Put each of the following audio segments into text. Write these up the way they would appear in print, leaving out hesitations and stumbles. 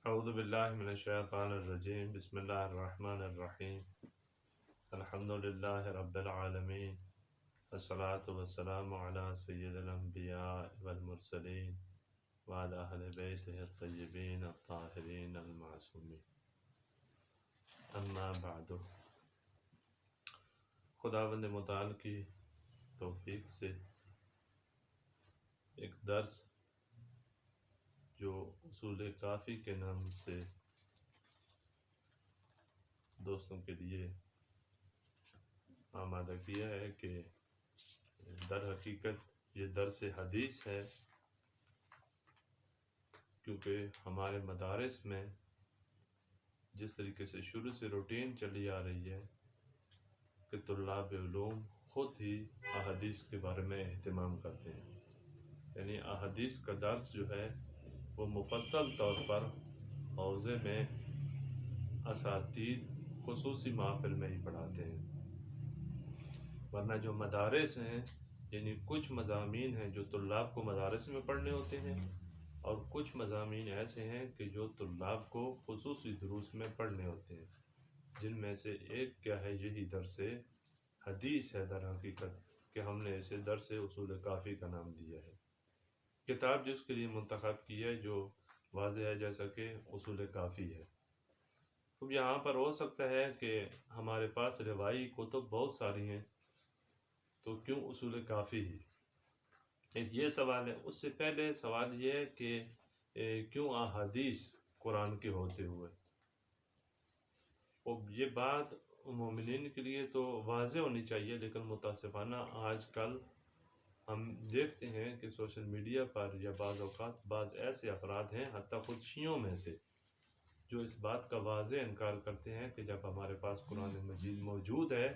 اعوذ باللہ من الشیطان الرجیم بسم اللہ الرحمن الرحیم الحمد للہ رب العالمین والصلاة والسلام علی سید الانبیاء والمرسلین وعلی اہل بیتہ الطیبین الطاہرین المعصومین اما بعد۔ خداوند متعال کی توفیق سے ایک درس جو اصول کافی کے نام سے دوستوں کے لیے آمادہ کیا ہے کہ در حقیقت یہ درس حدیث ہے، کیونکہ ہمارے مدارس میں جس طریقے سے شروع سے روٹین چلی آ رہی ہے کہ طلاب علوم خود ہی احادیث کے بارے میں اہتمام کرتے ہیں، یعنی احادیث کا درس جو ہے وہ مفصل طور پر حوزے میں اساتید خصوصی محافل میں ہی پڑھاتے ہیں، ورنہ جو مدارس ہیں یعنی کچھ مضامین ہیں جو طلاب کو مدارس میں پڑھنے ہوتے ہیں اور کچھ مضامین ایسے ہیں کہ جو طلاب کو خصوصی دروس میں پڑھنے ہوتے ہیں، جن میں سے ایک کیا ہے، یہی درس حدیث ہے در حقیقت، کہ ہم نے اسے درس اصول کافی کا نام دیا ہے۔ کتاب جس کے لیے منتخب کی ہے جو واضح ہے جیسا کہ اصول کافی ہے۔ اب یہاں پر ہو سکتا ہے کہ ہمارے پاس روائی کتب بہت ساری ہیں، تو کیوں اصول کافی ہی؟ ایک یہ سوال ہے۔ اس سے پہلے سوال یہ ہے کہ کیوں احادیث قرآن کے ہوتے ہوئے؟ اب یہ بات مومنین کے لیے تو واضح ہونی چاہیے، لیکن متاسفانہ آج کل ہم دیکھتے ہیں کہ سوشل میڈیا پر یا بعض اوقات بعض ایسے افراد ہیں، حتیٰ خود شیعوں میں سے، جو اس بات کا واضح انکار کرتے ہیں کہ جب ہمارے پاس قرآن مجید موجود ہے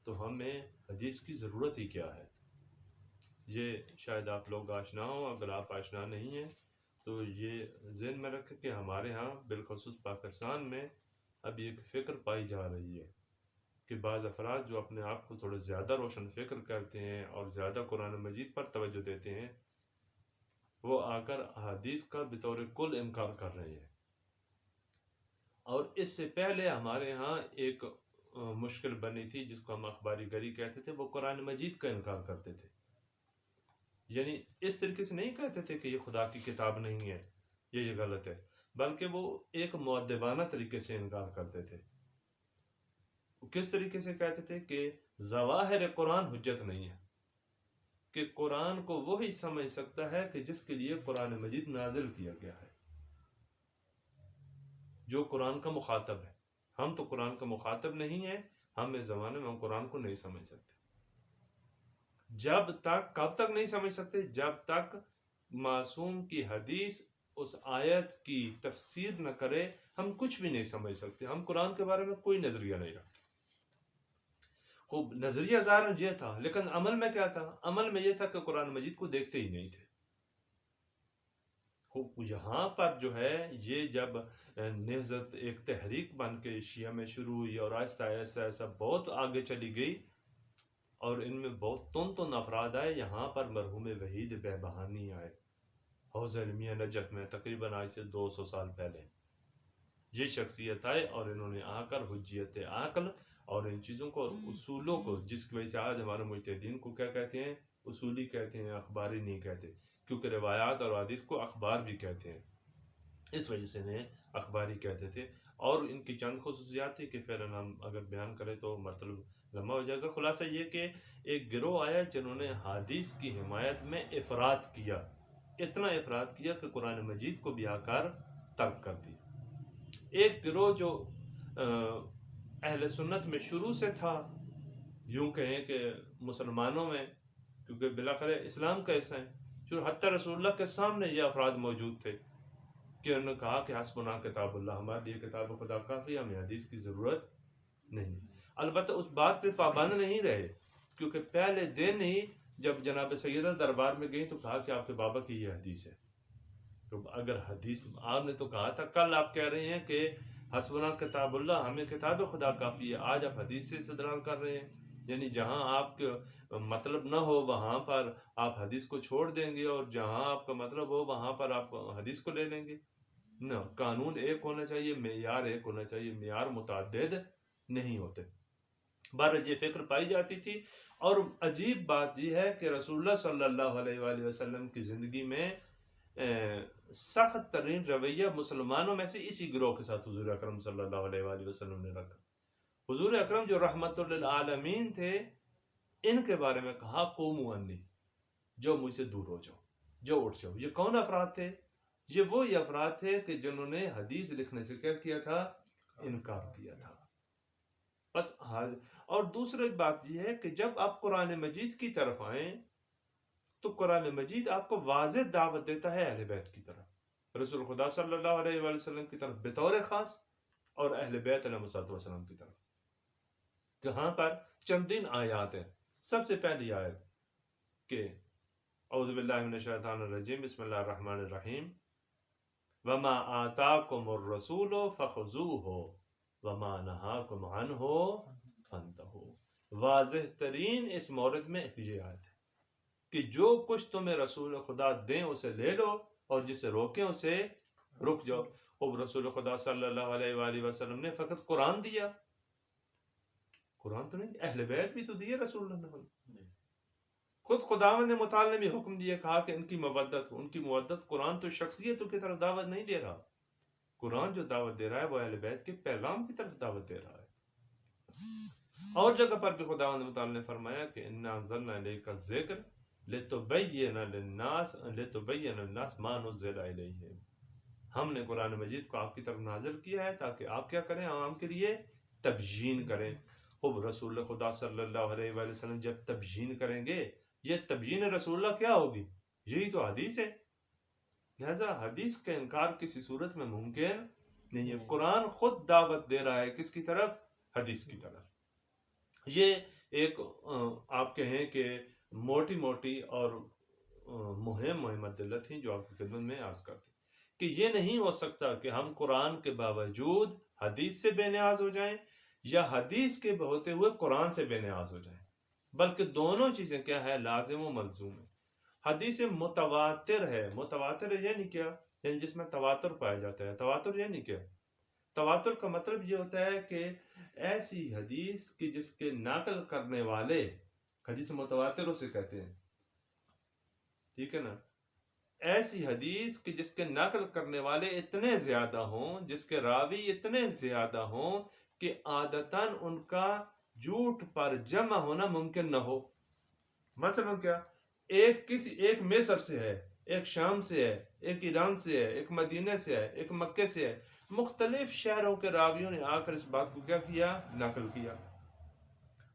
تو ہمیں حدیث کی ضرورت ہی کیا ہے۔ یہ شاید آپ لوگ آشنا ہوں، اگر آپ آشنا نہیں ہیں تو یہ ذہن میں رکھیں کہ ہمارے ہاں بالخصوص پاکستان میں اب ایک فکر پائی جا رہی ہے کہ بعض افراد جو اپنے آپ کو تھوڑے زیادہ روشن فکر کرتے ہیں اور زیادہ قرآن مجید پر توجہ دیتے ہیں، وہ آ کر احادیث کا بطور کل انکار کر رہے ہیں۔ اور اس سے پہلے ہمارے ہاں ایک مشکل بنی تھی جس کو ہم اخباری گری کہتے تھے، وہ قرآن مجید کا انکار کرتے تھے، یعنی اس طریقے سے نہیں کہتے تھے کہ یہ خدا کی کتاب نہیں ہے، یہ غلط ہے، بلکہ وہ ایک مؤدبانہ طریقے سے انکار کرتے تھے۔ کس طریقے سے کہتے تھے کہ ظواہر قرآن حجت نہیں ہے، کہ قرآن کو وہی سمجھ سکتا ہے کہ جس کے لیے قرآن مجید نازل کیا گیا ہے، جو قرآن کا مخاطب ہے۔ ہم تو قرآن کا مخاطب نہیں ہیں، ہم اس زمانے میں ہم قرآن کو نہیں سمجھ سکتے۔ کب تک نہیں سمجھ سکتے؟ جب تک معصوم کی حدیث اس آیت کی تفسیر نہ کرے ہم کچھ بھی نہیں سمجھ سکتے۔ ہم قرآن کے بارے میں کوئی نظریہ نہیں رکھتے۔ خوب نظریہ ظاہر یہ تھا، لیکن عمل میں کیا تھا؟ عمل میں یہ تھا کہ قرآن مجید کو دیکھتے ہی نہیں تھے۔ خوب یہاں پر جو ہے یہ جب نہضت ایک تحریک بن کے شیعہ میں شروع ہوئی اور آہستہ آہستہ ایسا بہت آگے چلی گئی اور ان میں بہت تون افراد آئے، یہاں پر مرحوم وحید بہبہانی آئے حوزہ علمیہ نجف میں، تقریباً آج سے 200 سال پہلے یہ شخصیت آئے اور انہوں نے آ کر حجیت عقل اور ان چیزوں کو اور اصولوں کو، جس کی وجہ سے آج ہمارے مجتہدین کو کیا کہتے ہیں؟ اصولی کہتے ہیں، اخباری نہیں کہتے، کیونکہ روایات اور حدیث کو اخبار بھی کہتے ہیں، اس وجہ سے انہیں اخباری کہتے تھے۔ اور ان کی چند خصوصیات تھی کہ پھر ہم اگر بیان کریں تو مطلب لمبا ہو جائے گا۔ خلاصہ یہ کہ ایک گروہ آیا جنہوں نے حدیث کی حمایت میں افراط کیا، اتنا افراط کیا کہ قرآن مجید کو بھی آ کر ترک کر دی۔ ایک گروہ جو اہل سنت میں شروع سے تھا، یوں کہیں کہ مسلمانوں میں، کیونکہ بالاخر اسلام کا حصہ ہے، جو حتیٰ رسول اللہ کے سامنے یہ افراد موجود تھے کہ انہوں نے کہا کہ حسبنا کتاب اللہ، ہمارے لیے کتاب خدا کافی، ہمیں حدیث کی ضرورت نہیں۔ البتہ اس بات پہ پابند نہیں رہے، کیونکہ پہلے دن ہی جب جناب سیدہ دربار میں گئی تو کہا کہ آپ کے بابا کی یہ حدیث ہے۔ تو اگر حدیث آپ نے تو کہا تھا، کل آپ کہہ رہے ہیں کہ حسبنا کتاب اللہ، ہمیں کتاب خدا کافی ہے، آج آپ حدیث سے استدلال کر رہے ہیں، یعنی جہاں آپ کا مطلب نہ ہو وہاں پر آپ حدیث کو چھوڑ دیں گے اور جہاں آپ کا مطلب ہو وہاں پر آپ حدیث کو لے لیں گے۔ نہ قانون ایک ہونا چاہیے، معیار ایک ہونا چاہیے، معیار متعدد نہیں ہوتے۔ بہرحال یہ فکر پائی جاتی تھی۔ اور عجیب بات یہ ہے کہ رسول اللہ صلی اللہ علیہ وآلہ وسلم کی زندگی میں سخت ترین رویہ مسلمانوں میں سے اسی گروہ کے ساتھ حضور اکرم صلی اللہ علیہ وآلہ وسلم نے رکھا۔ حضور اکرم جو رحمت للعالمین تھے، ان کے بارے میں کہا قوموا انی، جو مجھ سے دور ہو جاؤ، جو اٹھ جاؤ۔ یہ کون افراد تھے؟ یہ وہی افراد تھے کہ جنہوں نے حدیث لکھنے سے کیا کیا تھا؟ انکار کیا تھا۔ بس اور دوسری بات یہ ہے کہ جب آپ قرآن مجید کی طرف آئیں تو قرآن مجید آپ کو واضح دعوت دیتا ہے اہل بیت کی طرف، رسول خدا صلی اللہ علیہ وآلہ وسلم کی طرف بطور خاص، اور اہل بیت علیہ السلام کی طرف۔ کہاں پر؟ چندین آیات ہیں۔ سب سے پہلی آیت کہ اعوذ باللہ من الشیطان الرجیم، بسم اللہ الرحمن الرحیم، وما آتاکم الرسول فخذوہ وما نہاکم عنہ فانتہوا۔ واضح ترین اس مورد میں یہ آیت ہے کہ جو کچھ تمہیں رسول خدا دیں اسے لے لو، اور جسے روکیں اسے رک جاؤ۔ اب رسول خدا صلی اللہ علیہ وآلہ وسلم نے فقط قرآن دیا، قرآن تو نہیں، اہل بیت بھی تو دیے رسول اللہ نے۔ خود خداوند متعال نے بھی حکم دیا، کہا کہ ان کی مودت، قرآن تو شخصیتوں کی طرف دعوت نہیں دے رہا، قرآن جو دعوت دے رہا ہے وہ اہل بیت کے پیغام کی طرف دعوت دے رہا ہے۔ اور جگہ پر بھی خداوند متعال نے فرمایا کہ انا انزلنا الیک الذکر لتبین للناس ما نزل الیہم۔ ہم نے قرآن مجید کو آپ کی طرف نازل کیا ہے تاکہ آپ کیا کریں؟ عوام کے لیے تبیین کریں۔ اب رسول خدا صلی اللہ علیہ وآلہ وسلم جب تبیین کریں گے، یہ تبیین رسول اللہ کیا ہوگی؟ یہی تو حدیث ہے۔ لہذا حدیث کا انکار کسی صورت میں ممکن نہیں ہے۔ قرآن خود دعوت دے رہا ہے کس کی طرف؟ حدیث کی طرف۔ یہ ایک آپ کہیں کہ موٹی موٹی اور مہم دلت ہیں جو آپ کی خدمت میں عرض کرتے کہ یہ نہیں ہو سکتا کہ ہم قرآن کے باوجود حدیث سے بے نیاز ہو جائیں، یا حدیث کے ہوتے ہوئے قرآن سے بے نیاز ہو جائیں، بلکہ دونوں چیزیں کیا ہے؟ لازم و ملزوم ہے۔ حدیث متواتر ہے، متواتر یعنی کیا؟ یعنی جس میں تواتر پایا جاتا ہے۔ تواتر یعنی کیا؟ تواتر کا مطلب یہ ہوتا ہے کہ ایسی حدیث کی جس کے نقل کرنے والے، حدیث متواتر اسے کہتے ہیں، ٹھیک ہے نا؟ ایسی حدیث کہ جس کے نقل کرنے والے اتنے زیادہ ہوں، جس کے راوی اتنے زیادہ ہوں کہ عادتاً ان کا جھوٹ پر جمع ہونا ممکن نہ ہو۔ مثلا کیا؟ ایک مصر سے ہے، ایک شام سے ہے، ایک ایران سے ہے، ایک مدینہ سے ہے، ایک مکے سے ہے، مختلف شہروں کے راویوں نے آ کر اس بات کو کیا کیا؟ نقل کیا۔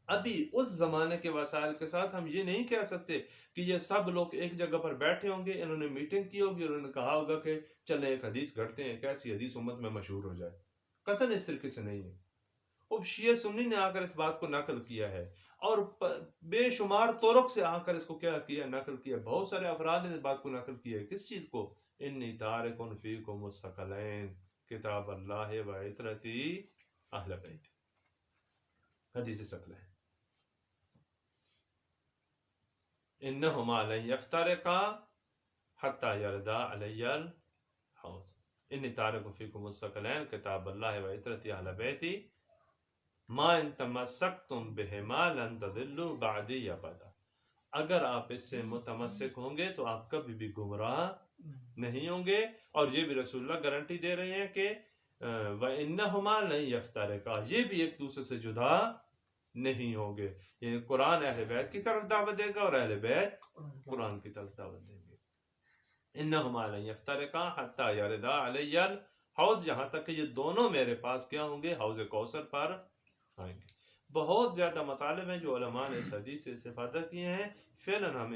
ابھی اس زمانے کے وسائل کے ساتھ ہم یہ نہیں کہہ سکتے کہ یہ سب لوگ ایک جگہ پر بیٹھے ہوں گے، انہوں نے میٹنگ کی ہوگی، انہوں نے کہا ہوگا کہ چلیں ایک حدیث گھڑتے ہیں، ایک ایسی حدیث امت میں مشہور ہو جائے۔ قطعاً اس طریقے سے نہیں ہے۔ اب شیعہ سنی نے آ کر اس بات کو نقل کیا ہے، اور بے شمار طرق سے آ کر اس کو کیا کیا؟ نقل کیا۔ بہت سارے افراد نے اس بات کو نقل کیا ہے۔ کس چیز کو؟ انی تارک فیکم الثقلین کتاب اللہ و عترتی اہل بیت، حدیث ثقلین، انہما لن یفترقا حتی یردا علی الحوض، انی تارک فیکم الثقلین کتاب اللہ و عترتی اہل بیتی ما ان تمسکتم بہما لن تضلوا بعدی ابدا۔ اگر آپ اس سے متمسک ہوں گے تو آپ کبھی بھی گمراہ نہیں ہوں گے۔ اور یہ بھی رسول اللہ گارنٹی دے رہے ہیں کہ وَإِنَّهُمَا لَن يَفْتَرِقَا، یہ بھی ایک دوسرے سے جدا نہیں ہوں گے۔ یعنی قرآن اہل بیت کی طرف دعوت دے گا اور اہل بیت قرآن کی طرف دعوت دیں گے۔ إِنَّهُمَا لَن يَفْتَرِقَا حَتَّى يَرِدَا عَلَيَّ الْحَوْض، یہاں تک کہ یہ دونوں میرے پاس کیا ہوں گے؟ حوض کوثر پر آئیں گے۔ بہت زیادہ مطالب ہیں جو علماء نے اس حدیث سے استفادہ کیے ہیں۔ فعلاً ہم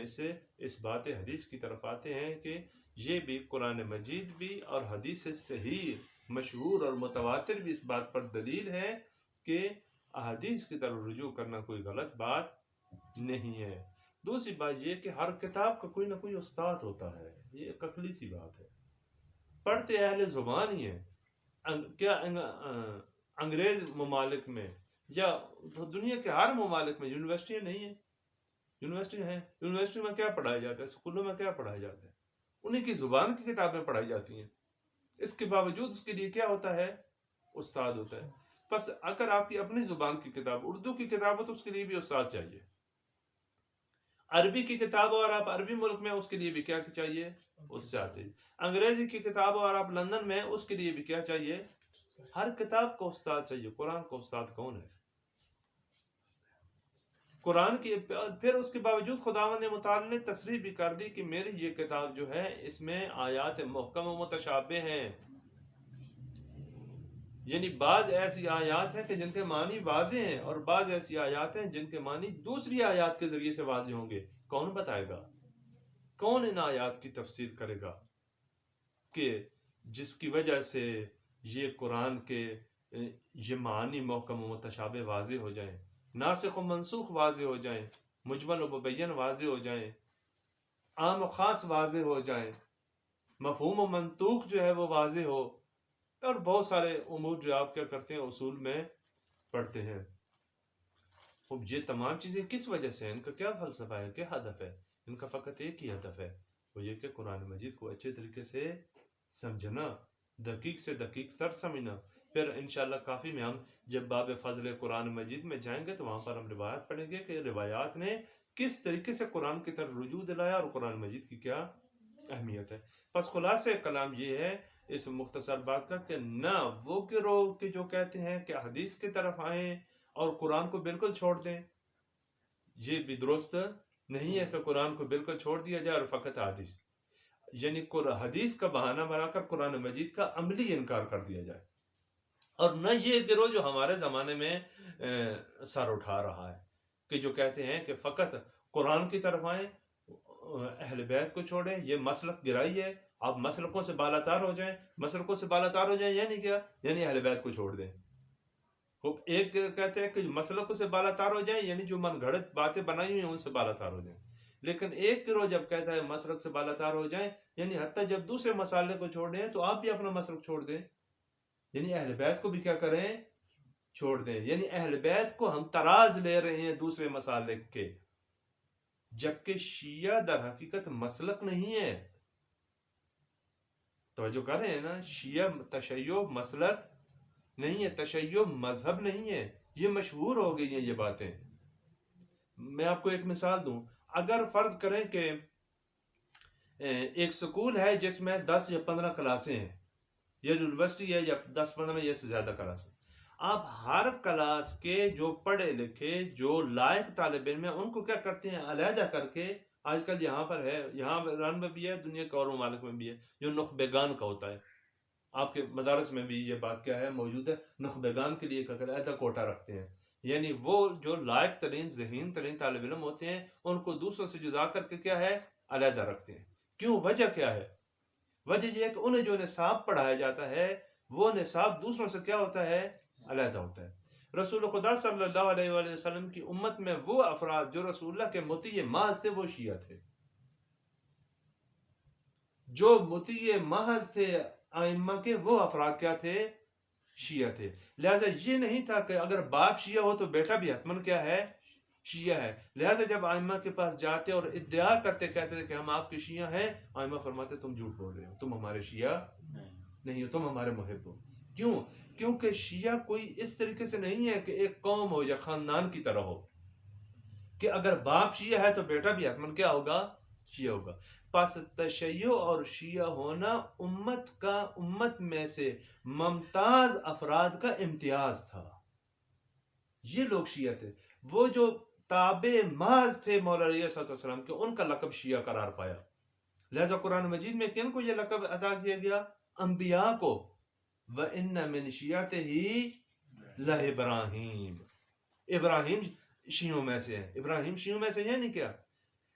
اس بات حدیث کی طرف آتے ہیں کہ یہ بھی قرآن مجید بھی اور حدیث صحیح مشہور اور متواتر بھی اس بات پر دلیل ہے کہ احادیث کی طرف رجوع کرنا کوئی غلط بات نہیں ہے۔ دوسری بات یہ کہ ہر کتاب کا کوئی نہ کوئی استاد ہوتا ہے، یہ ایک عقلی سی بات ہے۔ پڑھتے اہل زبان ہی ہیں۔ کیا انگریز ممالک میں یا دنیا کے ہر ممالک میں یونیورسٹیاں نہیں ہیں؟ یونیورسٹی ہیں۔ یونیورسٹی میں کیا پڑھایا جاتا ہے؟ اسکولوں میں کیا پڑھایا جاتا ہے؟ انہیں کی زبان کی کتابیں پڑھائی جاتی ہیں۔ اس کے باوجود اس کے لیے کیا ہوتا ہے؟ استاد ہوتا ہے. بس اگر آپ کی اپنی زبان کی کتاب اردو کی کتاب ہو تو اس کے لیے بھی استاد چاہیے. عربی کی کتاب ہو اور آپ عربی ملک میں، اس کے لیے بھی کیا چاہیے؟ استاد چاہیے. انگریزی کی کتاب ہو اور آپ لندن میں، اس کے لیے بھی کیا چاہیے؟ ہر کتاب کو استاد چاہیے. قرآن کو استاد کون ہے؟ قرآن کی پھر اس کے باوجود خداوند متعال نے تصریح بھی کر دی کہ میری یہ کتاب جو ہے اس میں آیات محکم و متشابہ ہیں. یعنی بعض ایسی آیات ہیں کہ جن کے معنی واضح ہیں، اور بعض ایسی آیات ہیں جن کے معنی دوسری آیات کے ذریعے سے واضح ہوں گے. کون بتائے گا؟ کون ان آیات کی تفسیر کرے گا کہ جس کی وجہ سے یہ قرآن کے یہ معنی محکم و متشابہ واضح ہو جائیں، ناسخ و منسوخ واضح ہو جائیں، مجمل و مبین واضح ہو جائیں، عام و خاص واضح ہو جائیں، مفہوم و منطوق جو ہے وہ واضح ہو، اور بہت سارے امور جو آپ کیا کرتے ہیں اصول میں پڑھتے ہیں. اب یہ تمام چیزیں کس وجہ سے ہیں؟ ان کا کیا فلسفہ ہے، کیا ہدف ہے؟ ان کا فقط ایک ہی ہدف ہے، وہ یہ کہ قرآن مجید کو اچھے طریقے سے سمجھنا، دقیق سے دقیق تر سمجھنا. پھر انشاءاللہ کافی میں ہم جب باب فضل قرآن مجید میں جائیں گے تو وہاں پر ہم روایت پڑھیں گے کہ روایات نے کس طریقے سے قرآن کی طرف رجوع دلایا اور قرآن مجید کی کیا اہمیت ہے. پس خلاصہ کلام یہ ہے اس مختصر بات کا کہ نہ وہ گروہ کے جو کہتے ہیں کہ حدیث کی طرف آئیں اور قرآن کو بالکل چھوڑ دیں، یہ بھی درست نہیں ہے کہ قرآن کو بالکل چھوڑ دیا جائے اور فقط حدیث، یعنی حدیث کا بہانہ بنا کر قرآن مجید کا عملی انکار کر دیا جائے. اور نہ یہ گروہ جو ہمارے زمانے میں سر اٹھا رہا ہے کہ جو کہتے ہیں کہ فقط قرآن کی طرف آئیں، اہل بیت کو چھوڑیں. یہ مسلک گرائی ہے. آپ مسلکوں سے بالاتار ہو جائیں. مسلکوں سے بالاتار ہو جائیں یعنی کیا؟ یعنی اہل بیت کو چھوڑ دیں. ایک کہتے ہیں کہ مسلکوں سے بالاتار ہو جائیں یعنی جو من گھڑت باتیں بنائی ہوئی ہیں ان سے بالاتار ہو جائیں. لیکن ایک گروہ جب کہتا ہے مسلک سے بالاتار ہو جائیں یعنی حتیٰ جب دوسرے مسالے کو چھوڑ دیں تو آپ بھی اپنا مسلک چھوڑ دیں، یعنی اہل بیت کو بھی کیا کریں؟ چھوڑ دیں. یعنی اہل بیت کو ہم تراز لے رہے ہیں دوسرے مسالک کے، جبکہ شیعہ در حقیقت مسلک نہیں ہے. توجہ کر رہے ہیں نا؟ شیعہ تشیع مسلک نہیں ہے، تشیع مذہب نہیں ہے. یہ مشہور ہو گئی ہیں یہ باتیں. میں آپ کو ایک مثال دوں. اگر فرض کریں کہ ایک سکول ہے جس میں 10 یا 15 کلاسیں ہیں، یا یونیورسٹی ہے یا 10-15 یا سے زیادہ کلاسیں، آپ ہر کلاس کے جو پڑھے لکھے جو لائق طالب علم ہیں ان کو کیا کرتے ہیں؟ علیحدہ کر کے. آج کل یہاں پر ہے، یہاں ایران میں بھی ہے، دنیا کے اور ممالک میں بھی ہے، جو نخبگان کا ہوتا ہے. آپ کے مدارس میں بھی یہ بات کیا ہے موجود ہے، نخبگان کے لیے ایک علیحدہ کوٹا رکھتے ہیں. یعنی وہ جو لائق ترین ذہین ترین طالب علم ہوتے ہیں ان کو دوسروں سے جدا کر کے کیا ہے؟ علیحدہ رکھتے ہیں. کیوں؟ وجہ کیا ہے؟ وجہ یہ ہے کہ انہیں جو نصاب پڑھایا جاتا ہے وہ نصاب دوسروں سے کیا ہوتا ہے؟ علیحدہ ہوتا ہے. رسول خدا صلی اللہ علیہ وآلہ وسلم کی امت میں وہ افراد جو رسول اللہ کے مطیع محض تھے وہ شیعہ تھے. جو مطیع محض تھے ائمہ کے وہ افراد کیا تھے؟ شیعہ تھے. لہٰذا یہ نہیں تھا کہ اگر باپ شیعہ ہو تو بیٹا بھی حتماً کیا ہے؟ شیعہ ہے. لہٰذا جب ائمہ کے پاس جاتے اور ادعا کرتے کہتے تھے کہ ہم آپ کے شیعہ ہیں، ائمہ فرماتے تم جھوٹ بول رہے ہو، تم ہمارے شیعہ نہیں ہو، تم ہمارے محب ہو. کیوں؟ کیونکہ شیعہ کوئی اس طریقے سے نہیں ہے کہ ایک قوم ہو یا خاندان کی طرح ہو کہ اگر باپ شیعہ ہے تو بیٹا بھی حتماً کیا ہوگا؟ شیعہ ہوگا. پس تشیع اور شیعہ ہونا امت میں سے ممتاز افراد کا امتیاز تھا. یہ لوگ شیعہ تھے. وہ جو تابع محض تھے مولا علیہ السلام کے ان کا لقب شیعہ قرار پایا. لہذا قرآن مجید میں کن کو یہ لقب عطا کیا گیا؟ انبیاء کو. وَإِنَّ مِنْ شِيَعَتِهِ لَإِبْرَاهِيمَ. ابراہیم شیعوں میں سے ہے. ابراہیم شیعوں میں سے یعنی کیا؟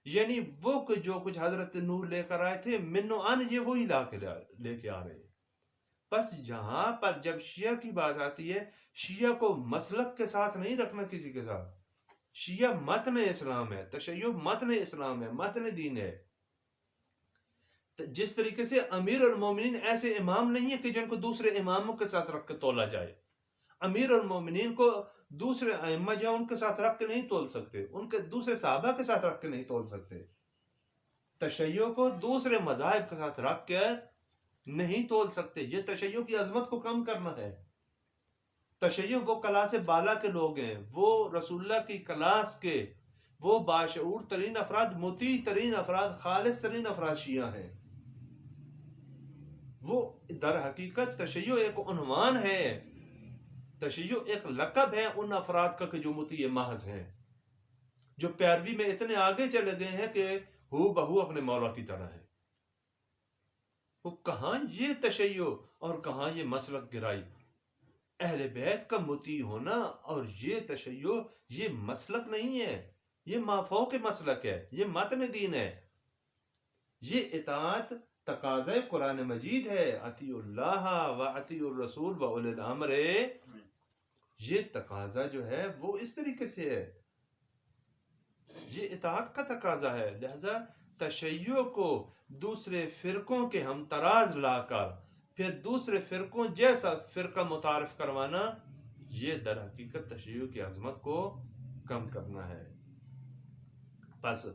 یعنی وہ جو کچھ حضرت نوح لے کر آئے تھے منو ان یہ وہی لے کے آ رہے ہیں. بس جہاں پر جب شیعہ کی بات آتی ہے، شیعہ کو مسلک کے ساتھ نہیں رکھنا کسی کے ساتھ. شیعہ متن اسلام ہے، تشیع متن اسلام ہے، متن دین ہے. جس طریقے سے امیر المومنین ایسے امام نہیں ہے کہ جن کو دوسرے اماموں کے ساتھ رکھ کے تولا جائے. امیر المومنین کو دوسرے ائمہ جو ان کے ساتھ رکھ کے نہیں تول سکتے، ان کے دوسرے صحابہ کے ساتھ رکھ کے نہیں تول سکتے. تشیع کو دوسرے مذاہب کے ساتھ رکھ کے نہیں تول سکتے. یہ تشیع کی عظمت کو کم کرنا ہے. تشیع وہ کلاس بالا کے لوگ ہیں، وہ رسول اللہ کی کلاس کے، وہ باشعور ترین افراد، مطیع ترین افراد، خالص ترین افراد شیعہ ہیں. وہ در حقیقت تشیع ایک عنوان ہے، تشیع ایک لقب ہے ان افراد کا کہ جو مطیع محض ہیں، جو پیروی میں اتنے آگے چلے گئے ہیں کہ ہو بہو اپنے مولا کی طرح ہے. وہ کہاں یہ تشیع اور کہاں یہ مسلک گرائی. اہل بیت کا مطیع ہونا اور یہ تشیع یہ مسلک نہیں ہے، یہ مافوق مسلک ہے، یہ متن دین ہے. یہ اطاعت تقاضۂ قرآن مجید ہے. اطیعوا اللہ و اطیعوا الرسول و اولی الامر. یہ تقاضا جو ہے وہ اس طریقے سے ہے، یہ اطاعت کا تقاضا ہے. لہذا تشیع کو دوسرے فرقوں کے ہم تراز لا کر پھر دوسرے فرقوں جیسا فرقہ متعارف کروانا، یہ در حقیقت تشیع کی عظمت کو کم کرنا ہے. بس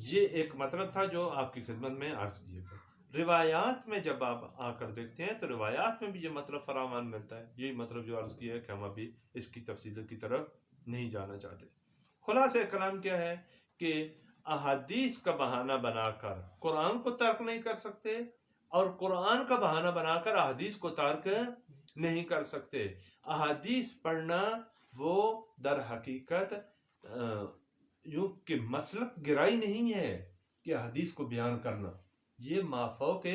یہ ایک مطلب تھا جو آپ کی خدمت میں عرض کیے گا. روایات میں جب آپ آ کر دیکھتے ہیں تو روایات میں بھی یہ مطلب فراوان ملتا ہے. یہی مطلب جو عرض کیا ہے کہ ہم ابھی اس کی تفصیل کی طرف نہیں جانا چاہتے. خلاصہ کلام کیا ہے کہ احادیث کا بہانہ بنا کر قرآن کو ترک نہیں کر سکتے اور قرآن کا بہانہ بنا کر احادیث کو ترک نہیں کر سکتے. احادیث پڑھنا وہ در حقیقت یوں کہ مسلک گرائی نہیں ہے کہ حدیث کو بیان کرنا، یہ مافوق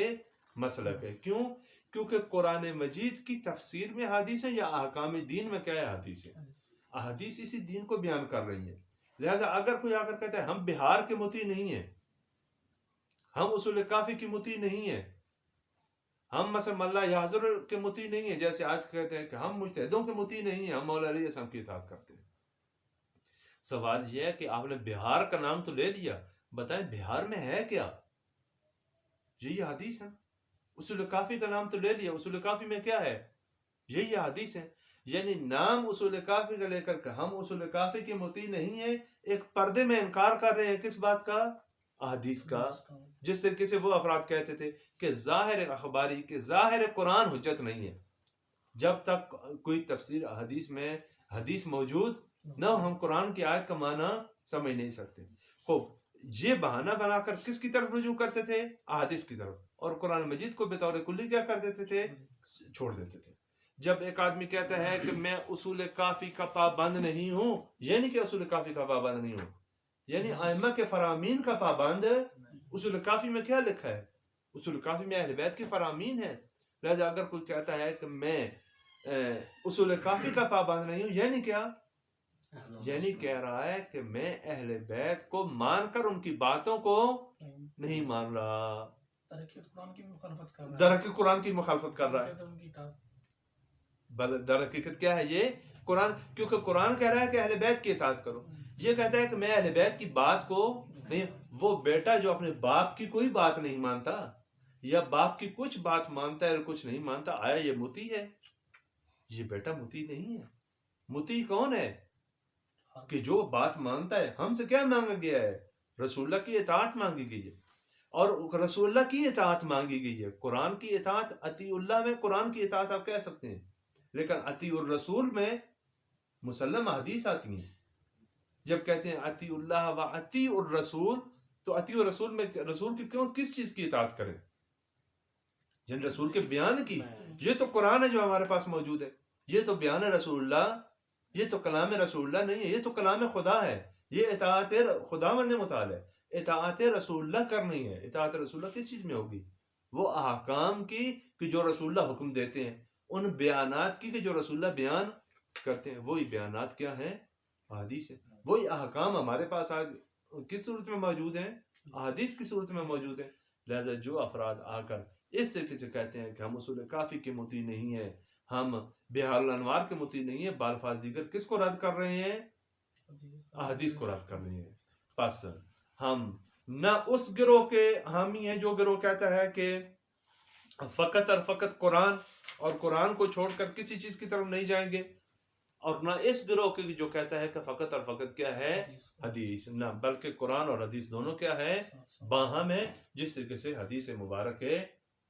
مسلک ہے. کیوں؟ کیونکہ قرآن مجید کی تفسیر میں حدیث ہے یا احکام دین میں کیا ہے حدیث ہے. احادیث اسی دین کو بیان کر رہی ہیں. لہذا اگر کوئی آ کر کہتا ہے ہم بہار کے مطیع نہیں ہیں، ہم اصول کافی کی مطیع نہیں ہیں، ہم مثلا ملا یحضر کے مطیع نہیں ہیں، جیسے آج کہتے ہیں کہ ہم مجتہدوں کے مطیع نہیں ہیں، ہم مولا علیہ السلام کی اطاعت کرتے ہیں. سوال یہ ہے کہ آپ نے بہار کا نام تو لے لیا، بتائیں بہار میں ہے کیا؟ یہی حدیث ہے. اصول کافی کا نام تو لے لیا، اصول کافی میں کیا ہے؟ یہی حدیث ہے. یعنی نام اصول کافی کا لے کر کہ ہم اصول کافی کے مطیع نہیں ہیں، ایک پردے میں انکار کر رہے ہیں کس بات کا؟ حدیث کا. جس طریقے سے وہ افراد کہتے تھے کہ ظاہر اخباری کہ ظاہر قرآن حجت نہیں ہے، جب تک کوئی تفسیر حدیث میں حدیث موجود نہ ہم قرآن کی آیت کا معنی سمجھ نہیں سکتے. خوب یہ بہانہ بنا کر کس کی طرف رجوع کرتے تھے؟ احادیث کی طرف. اور قرآن مجید کو بطور کلی کیا کر دیتے تھے؟ چھوڑ دیتے تھے. جب ایک آدمی کہتا ہے کہ میں اصول کافی کا پابند نہیں ہوں، یعنی کہ اصول کافی کا پابند نہیں ہوں، یعنی ائمہ کے فرامین کا پابند. اصول کافی میں کیا لکھا ہے؟ اصول کافی میں اہل بیت کی فرامین ہے. لہذا اگر کوئی کہتا ہے کہ میں اصول کافی کا پابند نہیں ہوں، یعنی کیا؟ یعنی کہہ رہا ہے کہ میں اہل بیت کو مان کر ان کی باتوں کو نہیں مان رہا، در حقیقت قرآن کی مخالفت کر رہا ہے. در حقیقت کیا ہے یہ؟ قرآن، کیونکہ قرآن کہہ رہا ہے کہ اہل بیت کی اطاعت کرو. یہ کہتا ہے کہ میں اہل بیت کی بات کو نہیں. وہ بیٹا جو اپنے باپ کی کوئی بات نہیں مانتا یا باپ کی کچھ بات مانتا ہے اور کچھ نہیں مانتا، آیا یہ مطیع ہے؟ یہ بیٹا مطیع نہیں ہے. مطیع کون ہے؟ کہ جو بات مانتا ہے. ہم سے کیا مانگا گیا ہے؟ رسول اللہ کی اطاعت مانگی گئی ہے، اور رسول اللہ کی اطاعت مانگی گئی ہے. قرآن کی اطاعت، اطیع اللہ میں قرآن کی اطاعت آپ کہہ سکتے ہیں، لیکن اطیع الرسول میں مسلم حدیث آتی ہیں. جب کہتے ہیں اطیع اللہ و اطیع الرسول، تو اطیع الرسول میں رسول کی کس چیز کی اطاعت کریں؟ جن رسول کے بیان کی. یہ تو قرآن ہے جو ہمارے پاس موجود ہے، یہ تو بیان رسول اللہ، یہ تو کلام رسول اللہ نہیں ہے، یہ تو کلام خدا ہے. یہ اطاعت خدا مند متعال ہے. اطاعت رسول اللہ کرنی ہے. اطاعت رسول اللہ کس چیز میں ہوگی؟ وہ احکام کی کہ جو رسول اللہ حکم دیتے ہیں، ان بیانات کی کہ جو رسول اللہ بیان کرتے ہیں. وہی بیانات کیا ہیں؟ احادیث ہے. وہی احکام ہمارے پاس آج کس صورت میں موجود ہیں؟ احادیث کی صورت میں موجود ہیں. لہذا جو افراد آ کر اس طریقے سے کہتے ہیں کہ ہم اصول کافی کے مطیع نہیں ہیں، ہم بحار الانوار کے مطیع نہیں ہیں، بالفاظ دیگر کس کو رد کر رہے ہیں؟ احادیث کو رد کر رہے ہیں. پس ہم نہ اس گروہ کے حامی ہیں جو گروہ کہتا ہے کہ فقط اور فقط قرآن اور قرآن کو چھوڑ کر کسی چیز کی طرف نہیں جائیں گے، اور نہ اس گروہ کے جو کہتا ہے کہ فقط اور فقط کیا ہے؟ حدیث. نہ، بلکہ قرآن اور حدیث دونوں کیا ہے؟ باہم ہے. جس طریقے سے حدیث مبارک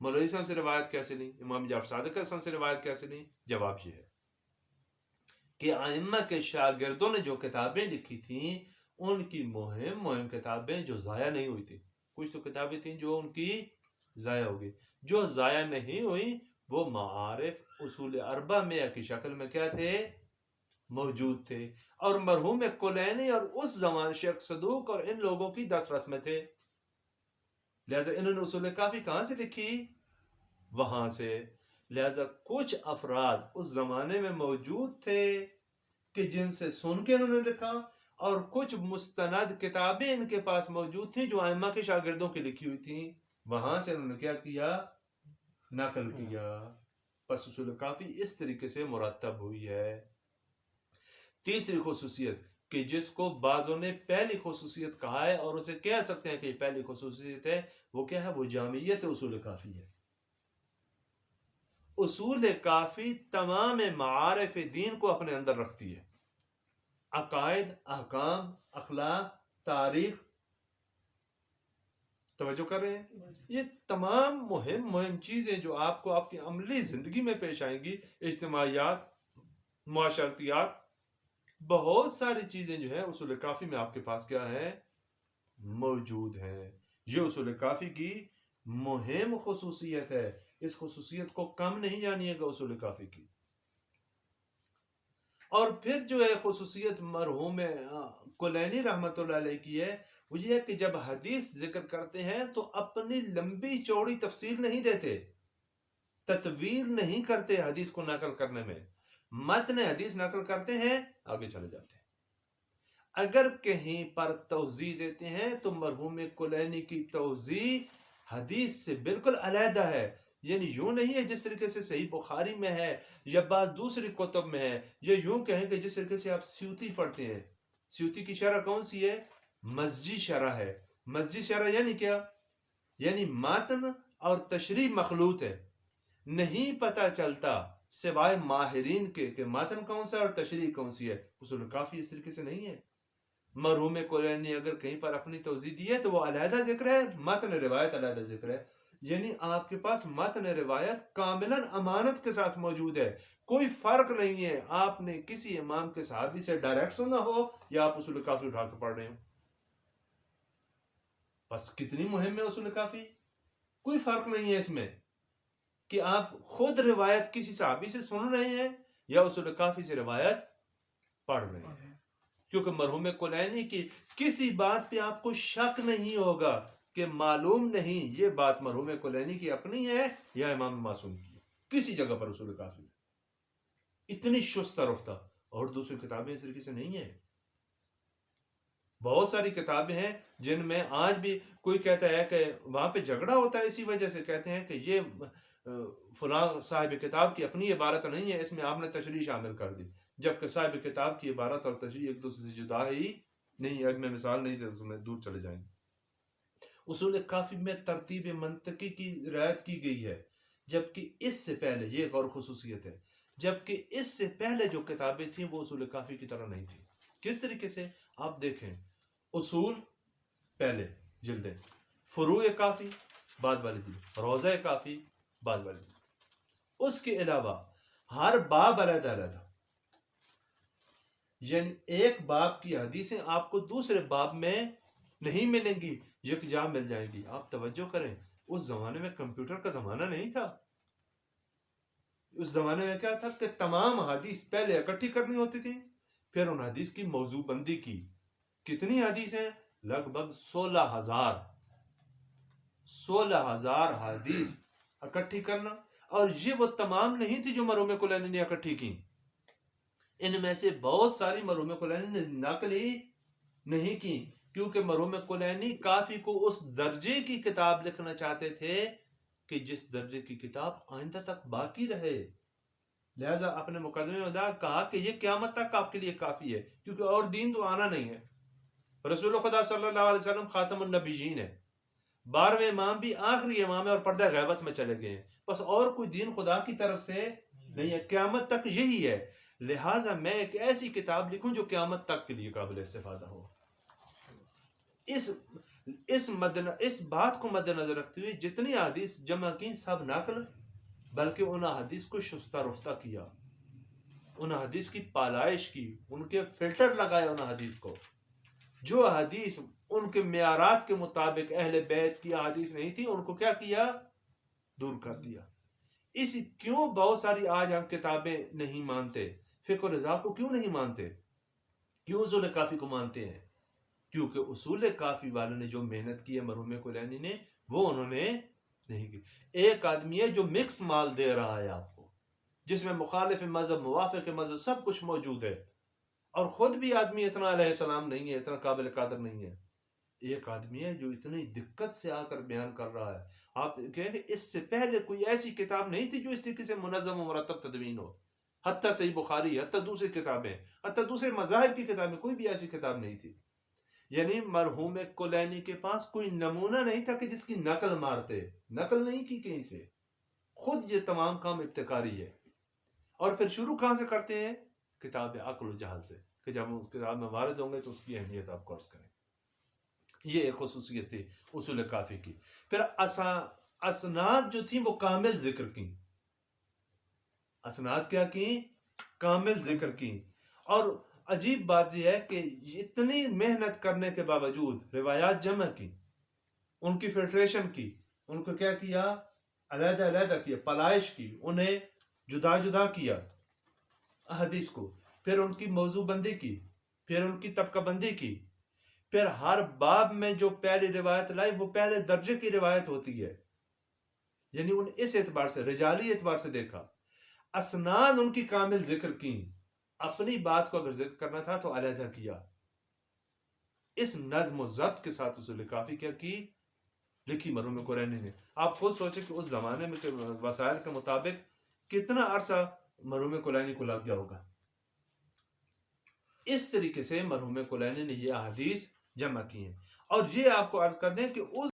مولوی صاحب سے روایت کیسے لیں؟ امام جعفر صادق اسلم سے روایت کیسے لیں؟ جواب یہ ہے کہ ائمہ کے شاگردوں نے جو کتابیں لکھی تھیں ان کی مہم کتابیں جو ضائع نہیں ہوئی تھی. کچھ تو کتابیں تھیں جو ان کی ضائع ہو گئی. جو ضائع نہیں ہوئی وہ معارف اصول اربع میں کی شکل میں کیا تھے؟ موجود تھے. اور مرحوم کلینی اور اس زمان شیخ صدوق اور ان لوگوں کی 10 رسمیں تھے. لہذا انہوں نے اصول کافی کہاں سے لکھی؟ وہاں سے. لہذا کچھ افراد اس زمانے میں موجود تھے کہ جن سے سن کے انہوں نے لکھا، اور کچھ مستند کتابیں ان کے پاس موجود تھیں جو ائمہ کے شاگردوں کی لکھی ہوئی تھیں. وہاں سے انہوں نے کیا کیا؟ نقل کیا. پس اصول کافی اس طریقے سے مرتب ہوئی ہے. تیسری خصوصیت کہ جس کو بعضوں نے پہلی خصوصیت کہا ہے اور اسے کہہ سکتے ہیں کہ یہ پہلی خصوصیت ہے، وہ کیا ہے؟ وہ جامعیت اصول کافی ہے. اصول کافی تمام معارف دین کو اپنے اندر رکھتی ہے. عقائد، احکام، اخلاق، تاریخ، توجہ کر رہے ہیں؟ یہ تمام مہم چیزیں جو آپ کو آپ کی عملی زندگی میں پیش آئیں گی، اجتماعیات، معاشرتیات، بہت ساری چیزیں جو ہیں اصول کافی میں آپ کے پاس کیا ہے؟ موجود ہیں. یہ اصول کافی کی مہم خصوصیت ہے. اس خصوصیت کو کم نہیں جانیے گا اصول کافی کی. اور پھر جو ہے خصوصیت مرحوم کلینی رحمت اللہ علیہ کی ہے، وہ یہ ہے کہ جب حدیث ذکر کرتے ہیں تو اپنی لمبی چوڑی تفصیل نہیں دیتے، تطویل نہیں کرتے حدیث کو نقل کرنے میں. متن حدیث نقل کرتے ہیں، آگے چلے جاتے ہیں. اگر کہیں پر توضیح دیتے ہیں تو مرحوم کلینی کی توضیح حدیث سے بالکل علیحدہ ہے. یعنی یوں نہیں ہے جس طریقے سے صحیح بخاری میں ہے یا بعض دوسری کتب میں ہے، یا یوں کہیں کہ جس طریقے سے آپ سیوطی پڑھتے ہیں. سیوطی کی شرح کون سی ہے؟ مزجی شرح ہے. مزجی شرح یعنی کیا؟ یعنی متن اور تشریح مخلوط ہے. نہیں پتہ چلتا سوائے ماہرین کے کہ متن کون سا اور تشریح کون سی ہے. اصول کافی اس طریقے سے نہیں ہے. مرحوم کلینی اگر کہیں پر اپنی توضیح دی ہے تو وہ علیحدہ ذکر ہے، متن روایت علیحدہ ذکر ہے. یعنی آپ کے پاس متن روایت کاملاً امانت کے ساتھ موجود ہے. کوئی فرق نہیں ہے آپ نے کسی امام کے صحابی سے ڈائریکٹ سنا ہو یا آپ اصول کافی اٹھا کے پڑھ رہے ہو. بس کتنی مہم ہے اصول کافی. کوئی فرق نہیں ہے اس میں کہ آپ خود روایت کسی صحابی سے سن رہے ہیں یا اصول کافی سے روایت پڑھ رہے ہیں. کیونکہ مرحوم کلینی کی کسی بات پہ آپ کو شک نہیں ہوگا کہ معلوم نہیں یہ بات مرحوم کلینی کی اپنی ہے یا امام معصوم کی ہے. کسی جگہ پر اصول کافی اتنی شستہ رفتہ. اور دوسری کتابیں اس طریقے سے نہیں ہیں. بہت ساری کتابیں ہیں جن میں آج بھی کوئی کہتا ہے کہ وہاں پہ جھگڑا ہوتا ہے، اسی وجہ سے کہتے ہیں کہ یہ فلاں صاحب کتاب کی اپنی عبارت نہیں ہے، اس میں آپ نے تشریح شامل کر دی. جبکہ صاحب کتاب کی عبارت اور تشریح ایک دوسرے سے جدا ہی نہیں. اب میں مثال نہیں دے میں دور چلے جائیں. اصول کافی میں ترتیب منطقی کی رعایت کی گئی ہے، جبکہ اس سے پہلے یہ ایک اور خصوصیت ہے، جبکہ اس سے پہلے جو کتابیں تھیں وہ اصول کافی کی طرح نہیں تھیں. کس طریقے سے؟ آپ دیکھیں، اصول پہلے جلدیں، فروع کافی بعد والی جلد، روضہ کافی بعد والی جلد. اس کے علاوہ ہر باب علیحدہ علیحدہ. یعنی ایک باب کی حدیثیں آپ کو دوسرے باب میں نہیں ملیں گی، یکجا مل جائیں گی. آپ توجہ کریں، اس زمانے میں کمپیوٹر کا زمانہ نہیں تھا. اس زمانے میں کیا تھا کہ تمام حدیث پہلے اکٹھی کرنی ہوتی تھی، پھر ان حدیث کی موضوع بندی کی. کتنی حدیث ہیں؟ لگ بھگ 16,000 حدیث اکٹھی کرنا. اور یہ وہ تمام نہیں تھی جو مرحوم کلینی نے اکٹھی کی. ان میں سے بہت ساری مرحوم کلینی نے نقل ہی نہیں کی، کیونکہ مرحوم کلینی کافی کو اس درجے کی کتاب لکھنا چاہتے تھے کہ جس درجے کی کتاب آئندہ تک باقی رہے. لہذا اپنے مقدمے میں کہا کہ یہ قیامت تک آپ کے لیے کافی ہے، کیونکہ اور دین تو آنا نہیں ہے. رسول خدا صلی اللہ علیہ وسلم خاتم النبیین ہے، 12ویں امام بھی آخری امام ہے اور پردہ غیبت میں چلے گئے ہیں. بس اور کوئی دین خدا کی طرف سے نہیں ہے، قیامت تک یہی ہے. لہٰذا میں ایک ایسی کتاب لکھوں جو قیامت تک کے لیے قابل استفادہ ہو. اس بات کو مد نظر رکھتے ہوئے جتنی حدیث جمع کی سب نقل، بلکہ ان حدیث کو شستہ رفتہ کیا، ان حدیث کی پالائش کی، ان کے فلٹر لگائے ان حدیث کو. جو حدیث ان کے معیارات کے مطابق اہل بیت کی حدیث نہیں تھی، ان کو کیا کیا؟ دور کر دیا. کیوں بہت ساری آج ہم کتابیں نہیں مانتے؟ فقہ و رضا کو کیوں نہیں مانتے؟ کیوں اصول کافی کو مانتے ہیں؟ کیونکہ اصول کافی والوں نے جو محنت کی ہے مرحوم کلینی نے، وہ انہوں نے نہیں کی. ایک آدمی ہے جو مکس مال دے رہا ہے آپ کو، جس میں مخالف مذہب موافق مذہب سب کچھ موجود ہے، اور خود بھی آدمی اتنا علیہ السلام نہیں ہے، اتنا قابل قدر نہیں ہے. ایک آدمی ہے جو اتنی دقت سے آ کر بیان کر رہا ہے. آپ کہیں کہ اس سے پہلے کوئی ایسی کتاب نہیں تھی جو اس طریقے سے منظم و مرتب تدوین ہو، حتیٰ صحیح بخاری، حتیٰ دوسری کتابیں، حتیٰ دوسرے مذاہب کی کتابیں، کوئی بھی ایسی کتاب نہیں تھی. یعنی مرحوم کلینی کے پاس کوئی نمونہ نہیں تھا کہ جس کی نقل مارتے، نقل نہیں کی کہیں سے، خود یہ تمام کام ابتکاری ہے. اور پھر شروع کہاں سے کرتے ہیں؟ کتاب عقل و جہل سے، کہ جب ہم اس کتاب میں وارد ہوں گے تو اس کی اہمیت آپ کو عرض کریں. یہ ایک خصوصیت تھی اصول کافی کی. پھر اسناد جو تھی وہ کامل ذکر کی. اسناد کیا کی؟ کامل ذکر کی. اور عجیب بات یہ ہے کہ اتنی محنت کرنے کے باوجود روایات جمع کی، ان کی فلٹریشن کی، ان کو کیا کیا؟ علیحدہ علیحدہ کیا، پلائش کی، انہیں جدا جدا کیا احادیث کو، پھر ان کی موضوع بندی کی، پھر ان کی طبقہ بندی کی، پھر ہر باب میں جو پہلی روایت لائی وہ پہلے درجے کی روایت ہوتی ہے. یعنی ان اس اعتبار سے رجالی اعتبار سے دیکھا. اسناد ان کی کامل ذکر کی، اپنی بات کو اگر ذکر کرنا تھا تو علیحدہ کیا. اس نظم و ضبط کے ساتھ اصول کافی کیا کی؟ لکھی مرحوم کلینی نے. آپ خود سوچیں کہ اس زمانے میں وسائل کے مطابق کتنا عرصہ مرحوم کلینی کو لگ گیا ہوگا. اس طریقے سے مرحوم کلینی نے یہ احادیث جمع کی ہیں. اور یہ آپ کو عرض کر دیں کہ اس